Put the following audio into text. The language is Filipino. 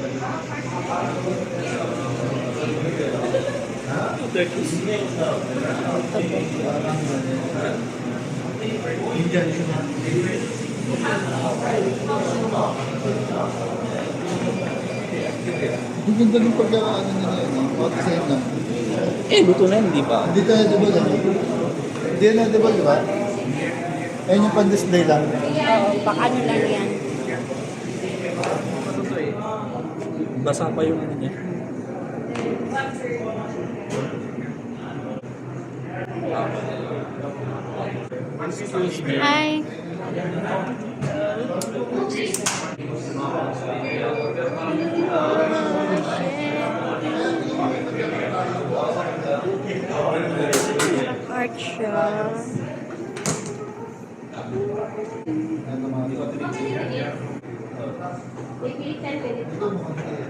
Ang ganda ng pagkakaano nila yun. About the same lang. Eh, luto na yun, di ba? Hindi tayo diba lang? Hindi na diba diba? Ayun yung pan-display lang. Oo, baka ano lang yan. Basa pa yung ano niya. Excuse me. Hi! Art siya. Ito mukhang